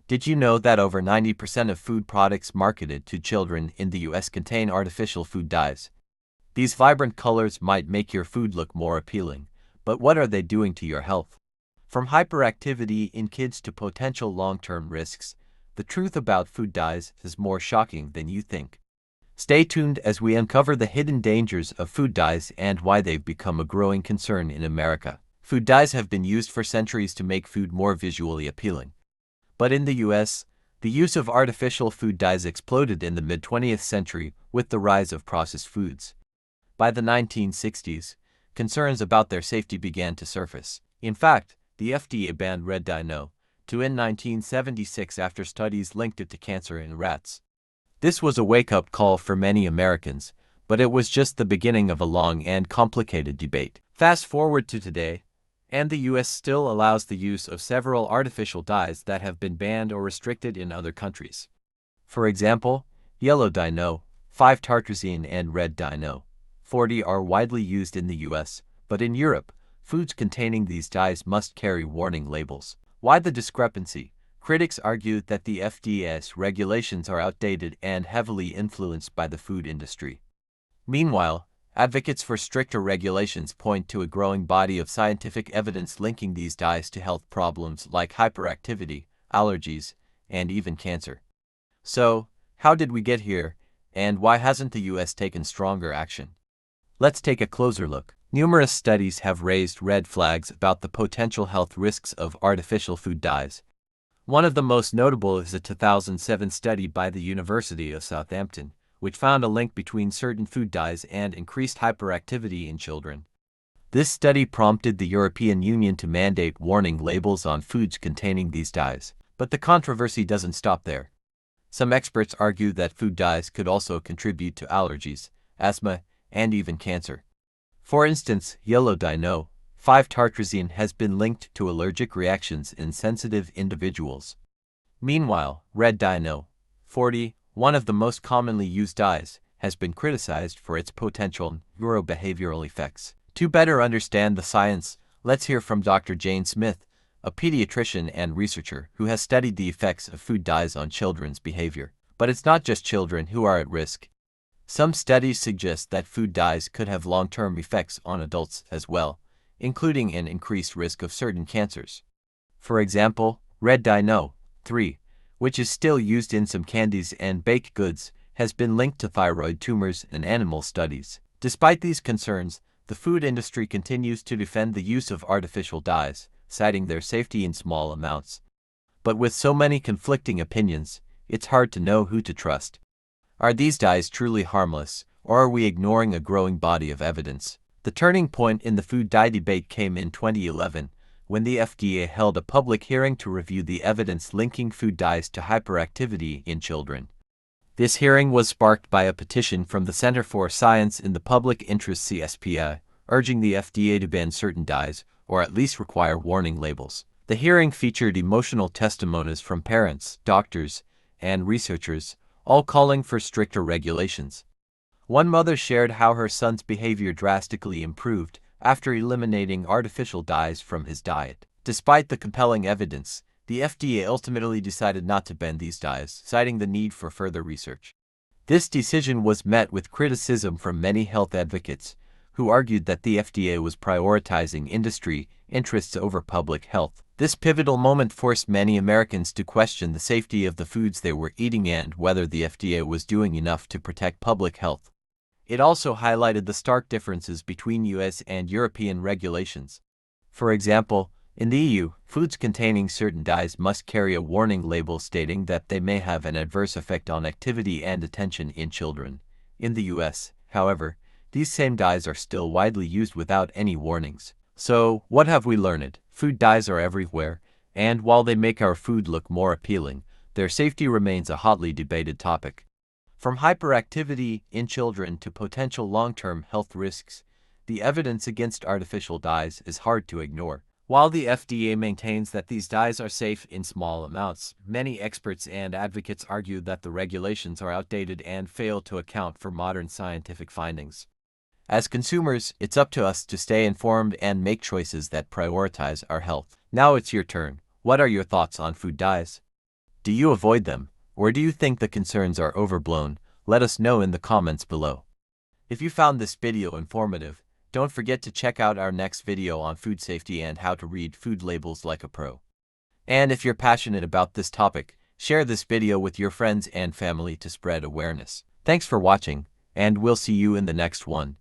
Did you know that over 90% of food products marketed to children in the US contain artificial food dyes? These vibrant colors might make your food look more appealing, but what are they doing to your health? From hyperactivity in kids to potential long-term risks, the truth about food dyes is more shocking than you think. Stay tuned as we uncover the hidden dangers of food dyes and why they've become a growing concern in America. Food dyes have been used for centuries to make food more visually appealing. But in the US, the use of artificial food dyes exploded in the mid-20th century with the rise of processed foods. By the 1960s, concerns about their safety began to surface. In fact, the FDA banned red dye No. 2 in 1976 after studies linked it to cancer in rats. This was a wake-up call for many Americans, but it was just the beginning of a long and complicated debate. Fast forward to today, and the US still allows the use of several artificial dyes that have been banned or restricted in other countries. For example, yellow dye No. 5 tartrazine and red dye No. 40 are widely used in the US, but in Europe, foods containing these dyes must carry warning labels. Why the discrepancy? Critics argue that the FDA's regulations are outdated and heavily influenced by the food industry. Meanwhile, advocates for stricter regulations point to a growing body of scientific evidence linking these dyes to health problems like hyperactivity, allergies, and even cancer. So, how did we get here, and why hasn't the US taken stronger action? Let's take a closer look. Numerous studies have raised red flags about the potential health risks of artificial food dyes. One of the most notable is a 2007 study by the University of Southampton, which found a link between certain food dyes and increased hyperactivity in children. This study prompted the European Union to mandate warning labels on foods containing these dyes. But the controversy doesn't stop there. Some experts argue that food dyes could also contribute to allergies, asthma, and even cancer. For instance, yellow dye No. 5 tartrazine has been linked to allergic reactions in sensitive individuals. Meanwhile, red dye No. 40, one of the most commonly used dyes, has been criticized for its potential neurobehavioral effects. To better understand the science, let's hear from Dr. Jane Smith, a pediatrician and researcher who has studied the effects of food dyes on children's behavior. But it's not just children who are at risk. Some studies suggest that food dyes could have long-term effects on adults as well, including an increased risk of certain cancers. For example, red dye No. 3, which is still used in some candies and baked goods, has been linked to thyroid tumors in animal studies. Despite these concerns, the food industry continues to defend the use of artificial dyes, citing their safety in small amounts. But with so many conflicting opinions, it's hard to know who to trust. Are these dyes truly harmless, or are we ignoring a growing body of evidence? The turning point in the food dye debate came in 2011, when the FDA held a public hearing to review the evidence linking food dyes to hyperactivity in children. This hearing was sparked by a petition from the Center for Science in the Public Interest (CSPI), urging the FDA to ban certain dyes, or at least require warning labels. The hearing featured emotional testimonies from parents, doctors, and researchers, all calling for stricter regulations. One mother shared how her son's behavior drastically improved after eliminating artificial dyes from his diet. Despite the compelling evidence, the FDA ultimately decided not to ban these dyes, citing the need for further research. This decision was met with criticism from many health advocates, who argued that the FDA was prioritizing industry interests over public health. This pivotal moment forced many Americans to question the safety of the foods they were eating and whether the FDA was doing enough to protect public health. It also highlighted the stark differences between US and European regulations. For example, in the EU, foods containing certain dyes must carry a warning label stating that they may have an adverse effect on activity and attention in children. In the US, however, these same dyes are still widely used without any warnings. So, what have we learned? Food dyes are everywhere, and while they make our food look more appealing, their safety remains a hotly debated topic. From hyperactivity in children to potential long-term health risks, the evidence against artificial dyes is hard to ignore. While the FDA maintains that these dyes are safe in small amounts, many experts and advocates argue that the regulations are outdated and fail to account for modern scientific findings. As consumers, it's up to us to stay informed and make choices that prioritize our health. Now it's your turn. What are your thoughts on food dyes? Do you avoid them, or do you think the concerns are overblown? Let us know in the comments below. If you found this video informative, don't forget to check out our next video on food safety and how to read food labels like a pro. And if you're passionate about this topic, share this video with your friends and family to spread awareness. Thanks for watching, and we'll see you in the next one.